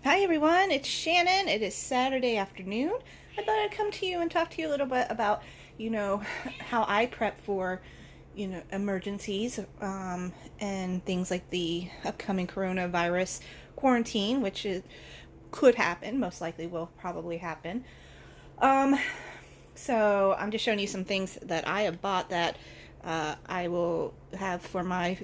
Hi everyone, it's Shannon. It is Saturday afternoon. I thought I'd come to you and talk to you a little bit about, how I prep for, emergencies and things like the upcoming coronavirus quarantine, could happen, most likely will probably happen. Um, so I'm just showing you some things that I have bought that I will have for my,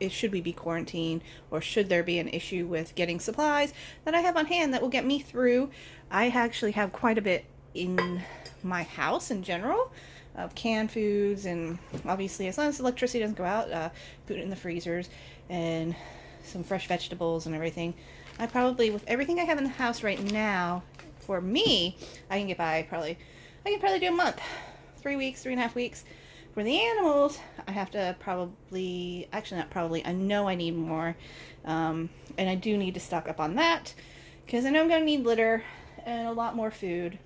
should we be quarantined or should there be an issue with getting supplies that I have on hand that will get me through. I actually have quite a bit in my house in general of canned foods, and obviously as long as electricity doesn't go out, food in the freezers and some fresh vegetables and everything. I probably, with everything I have in the house right now, for me, I can get by I can probably do a month, 3 weeks, 3.5 weeks. For the animals, I have to actually not probably, I know I need more. And I do need to stock up on that because I know I'm going to need litter and a lot more food.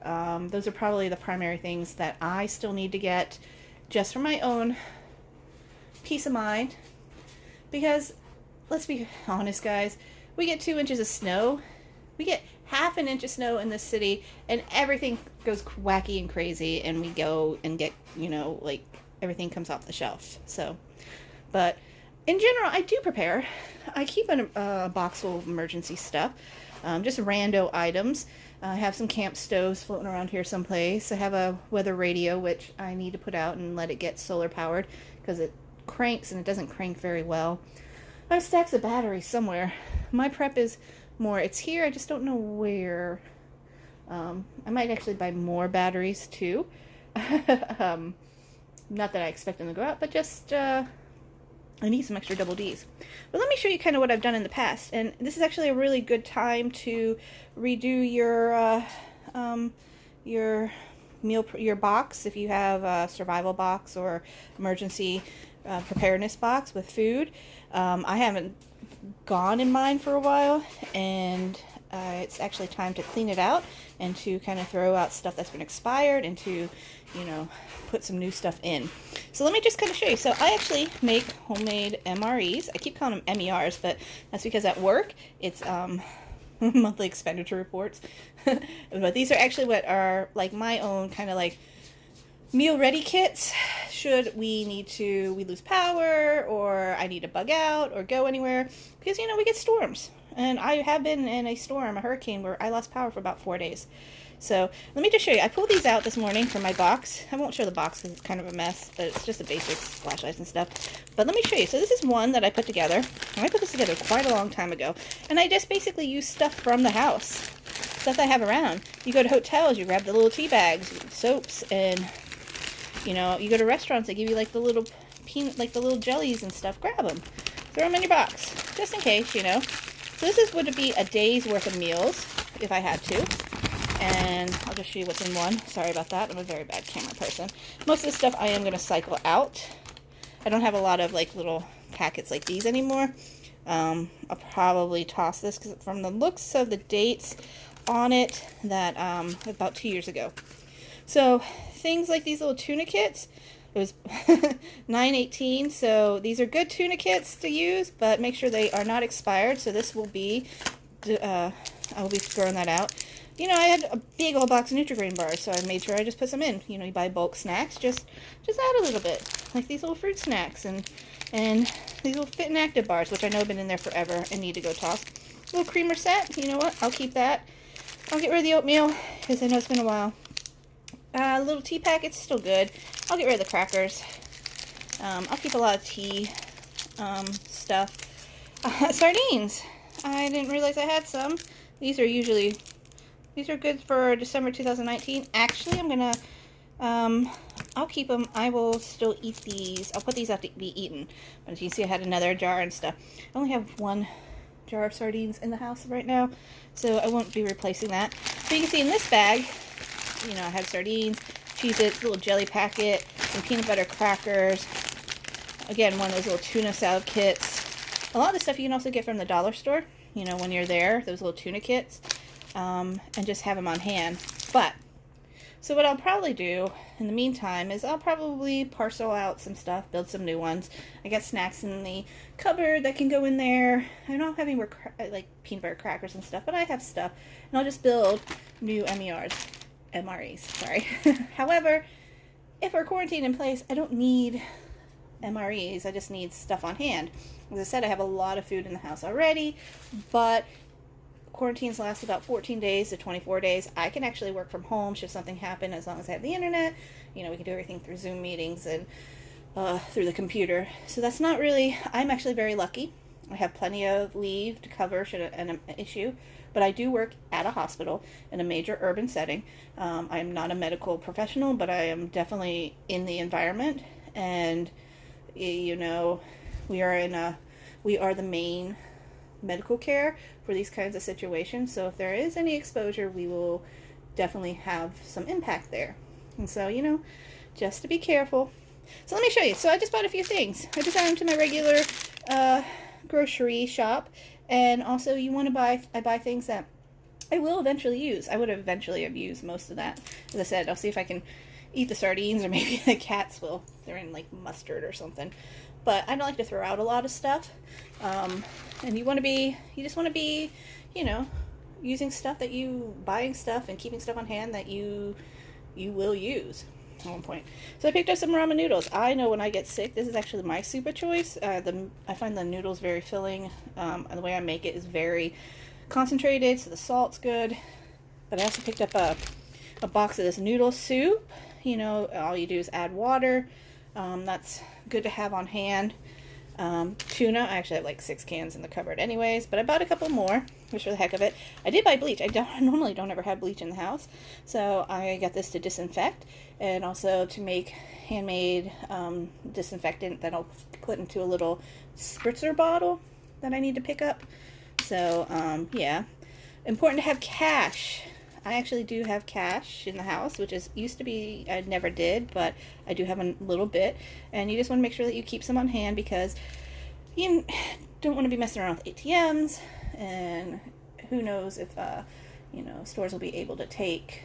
Those are probably the primary things that I still need to get just for my own peace of mind. Because, let's be honest guys, we get 2 inches of snow. We get half an inch of snow in this city and everything goes wacky and crazy, and we go and get, everything comes off the shelf. So, but in general, I do prepare. I keep a box full of emergency stuff, just rando items. I have some camp stoves floating around here someplace. I have a weather radio, which I need to put out and let it get solar powered because it cranks and it doesn't crank very well. I have stacks of batteries somewhere. My prep is more, it's here, I just don't know where. I might actually buy more batteries too. Not that I expect them to go out, but just I need some extra double D's. But let me show you kind of what I've done in the past. And this is actually a really good time to redo your box if you have a survival box or emergency preparedness box with food. I haven't gone in mine for a while, and it's actually time to clean it out and to kind of throw out stuff that's been expired and to, put some new stuff in. So let me just kind of show you. So I actually make homemade MREs. I keep calling them MERs, but that's because at work it's monthly expenditure reports. But these are actually what are like my own kind of like meal ready kits should we lose power or I need to bug out or go anywhere, because we get storms, and I have been in a hurricane where I lost power for about 4 days. So let me just show you. I pulled these out this morning from my box. I won't show the box because it's kind of a mess, but it's just the basics, flashlights and stuff. But let me show you. So this is one that I put together. I put this together quite a long time ago, and I just basically use stuff from the house, stuff I have around. You go to hotels, you grab the little tea bags, soaps, and you go to restaurants, they give you like the little jellies and stuff. Grab them, throw them in your box, just in case, So this would be a day's worth of meals if I had to. And I'll just show you what's in one. Sorry about that. I'm a very bad camera person. Most of the stuff I am going to cycle out. I don't have a lot of like little packets like these anymore. I'll probably toss this because from the looks of the dates on it, that about 2 years ago. So things like these little tuna kits, it was $9.18, so these are good tuna kits to use, but make sure they are not expired. So this will be, I will be throwing that out. I had a big old box of Nutri-Grain bars, so I made sure I just put some in. You buy bulk snacks, just add a little bit, like these little fruit snacks and these little Fit and Active bars, which I know have been in there forever and need to go toss. Little creamer set, you know what? I'll keep that. I'll get rid of the oatmeal because I know it's been a while. Little tea packets, still good. I'll get rid of the crackers. I'll keep a lot of tea stuff. Sardines. I didn't realize I had some. These are good for December 2019. Actually, I'm gonna, I'll keep them. I will still eat these. I'll put these out to be eaten. But as you see, I had another jar and stuff. I only have one jar of sardines in the house right now, so I won't be replacing that. So you can see in this bag, I have sardines, Cheez-Its, little jelly packet, and peanut butter crackers. Again, one of those little tuna salad kits. A lot of the stuff you can also get from the dollar store, when you're there, those little tuna kits, and just have them on hand. But So what I'll probably do in the meantime is I'll probably parcel out some stuff, build some new ones. I got snacks in the cupboard that can go in there. I don't have any more like peanut butter crackers and stuff, but I have stuff. And I'll just build new MREs, sorry. However, if we're quarantined in place, I don't need MREs. I just need stuff on hand. As I said, I have a lot of food in the house already, but quarantines last about 14 days to 24 days. I can actually work from home should something happen, as long as I have the internet. You know, we can do everything through Zoom meetings and through the computer. So that's not really, I'm actually very lucky. I have plenty of leave to cover should an issue, but I do work at a hospital in a major urban setting. I'm not a medical professional, but I am definitely in the environment, and you know, we are the main medical care for these kinds of situations. So if there is any exposure, we will definitely have some impact there. And so, you know, just to be careful. So let me show you. So I just bought a few things. I just went to my regular grocery shop, and also I buy things that I will eventually use. I would eventually have used most of that. As I said, I'll see if I can eat the sardines, or maybe the cats will. They're in like mustard or something. But I don't like to throw out a lot of stuff. And you just want to be, you know, using stuff buying stuff and keeping stuff on hand that you will use at one point. So I picked up some ramen noodles. I know when I get sick, this is actually my soup of choice. I find the noodles very filling. And the way I make it is very concentrated, so the salt's good. But I also picked up a box of this noodle soup. You know, all you do is add water. That's good to have on hand. Tuna, I actually have like 6 cans in the cupboard anyways, but I bought a couple more just for the heck of it. I did buy bleach. I normally don't ever have bleach in the house, so I got this to disinfect and also to make handmade disinfectant that I'll put into a little spritzer bottle that I need to pick up. So yeah, important to have cash. I actually do have cash in the house, which used to be, I never did, but I do have a little bit. And you just want to make sure that you keep some on hand, because you don't want to be messing around with ATMs, and who knows if, you know, stores will be able to take,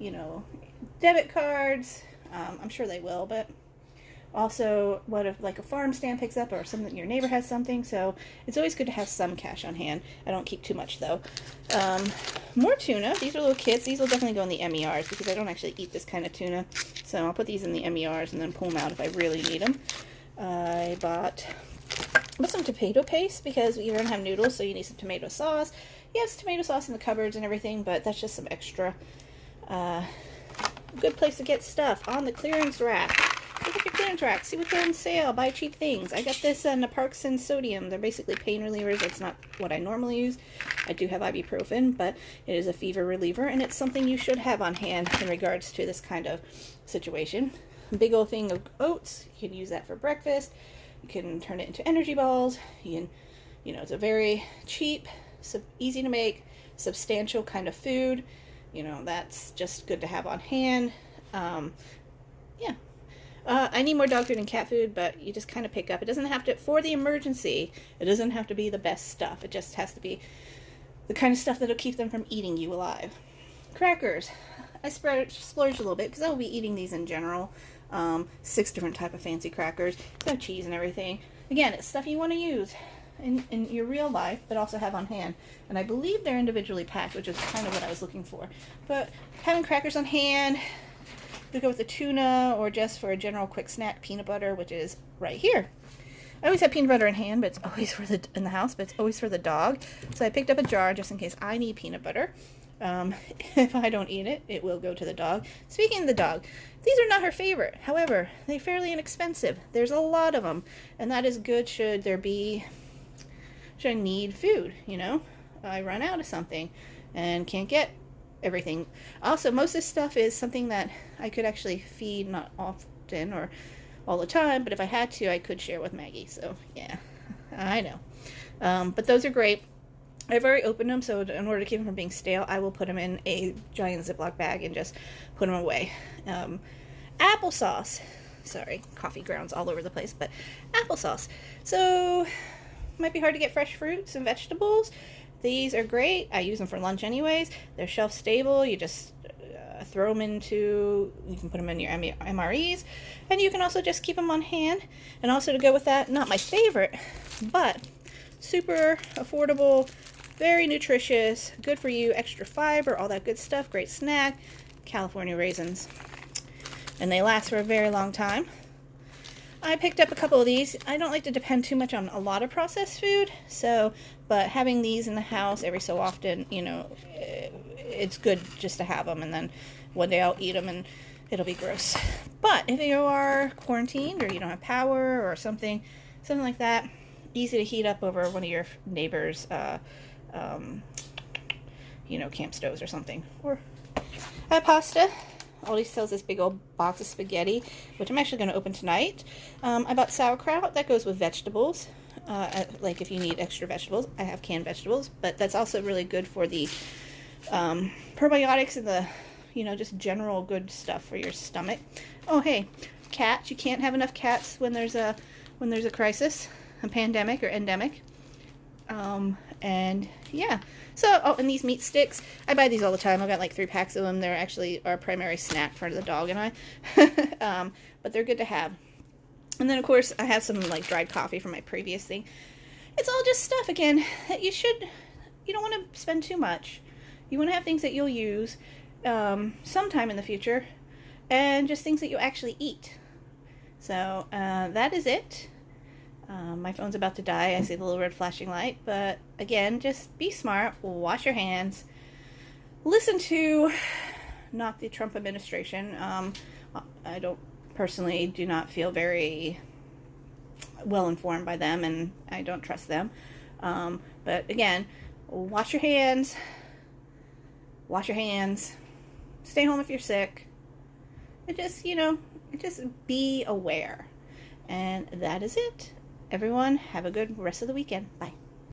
you know, debit cards. I'm sure they will, but also, what if like a farm stand picks up, or something, your neighbor has something. So it's always good to have some cash on hand. I don't keep too much though. More tuna. These are little kits. These will definitely go in the MERs, because I don't actually eat this kind of tuna. So I'll put these in the MERs and then pull them out if I really need them. I bought some tomato paste, because you don't have noodles, so you need some tomato sauce. You have tomato sauce in the cupboards and everything, but that's just some extra. Good place to get stuff on the clearance rack. Look at your clearance rack. See what's on sale. Buy cheap things. I got this naproxen sodium. They're basically pain relievers. It's not what I normally use. I do have ibuprofen, but it is a fever reliever, and it's something you should have on hand in regards to this kind of situation. A big old thing of oats. You can use that for breakfast. You can turn it into energy balls. You can, you know, it's a very cheap, easy to make, substantial kind of food. You know, that's just good to have on hand. Yeah. I need more dog food and cat food, but you just kind of pick up. It doesn't have to, for the emergency, it doesn't have to be the best stuff. It just has to be the kind of stuff that'll keep them from eating you alive. Crackers. I splurged a little bit, because I will be eating these in general. 6 different type of fancy crackers. It's got cheese and everything. Again, it's stuff you want to use in your real life, but also have on hand. And I believe they're individually packed, which is kind of what I was looking for. But having crackers on hand, to go with the tuna, or just for a general quick snack, peanut butter, which is right here. I always have peanut butter in hand, but it's always in the house, but it's always for the dog. So I picked up a jar just in case I need peanut butter. If I don't eat it, it will go to the dog. Speaking of the dog, these are not her favorite. However, they're fairly inexpensive. There's a lot of them, and that is good should I need food, you know? I run out of something and can't get everything. Also, most of this stuff is something that I could actually feed, not often or all the time, but if I had to, I could share with Maggie. So yeah, I know. But those are great. I've already opened them, so in order to keep them from being stale, I will put them in a giant Ziploc bag and just put them away. Applesauce. Sorry, coffee grounds all over the place, but applesauce. So, might be hard to get fresh fruits and vegetables. These are great. I use them for lunch anyways. They're shelf stable. You just throw them into, you can put them in your MREs, and you can also just keep them on hand. And also to go with that, not my favorite, but super affordable, very nutritious, good for you, extra fiber, all that good stuff, great snack, California raisins. And they last for a very long time. I picked up a couple of these. I don't like to depend too much on a lot of processed food, but having these in the house every so often, you know, it's good just to have them, and then one day I'll eat them and it'll be gross. But if you are quarantined or you don't have power or something like that, easy to heat up over one of your neighbors' you know, camp stoves or something. Or I have pasta. Aldi sells this big old box of spaghetti, which I'm actually going to open tonight. I bought sauerkraut. That goes with vegetables. Like if you need extra vegetables, I have canned vegetables, but that's also really good for the probiotics and the, you know, just general good stuff for your stomach. Oh, hey, cats. You can't have enough cats when there's a crisis, a pandemic or endemic. And yeah, so, oh, and these meat sticks, I buy these all the time. I've got like 3 packs of them. They're actually our primary snack for the dog and I, but they're good to have. And then of course I have some like dried coffee from my previous thing. It's all just stuff, again, that you don't want to spend too much. You want to have things that you'll use sometime in the future, and just things that you actually eat. So that is it. My phone's about to die. I see the little red flashing light. But again, just be smart. Wash your hands. Listen to not the Trump administration. I personally do not feel very well informed by them, and I don't trust them. But again, wash your hands. Wash your hands. Stay home if you're sick. And just, you know, just be aware. And that is it. Everyone, have a good rest of the weekend. Bye.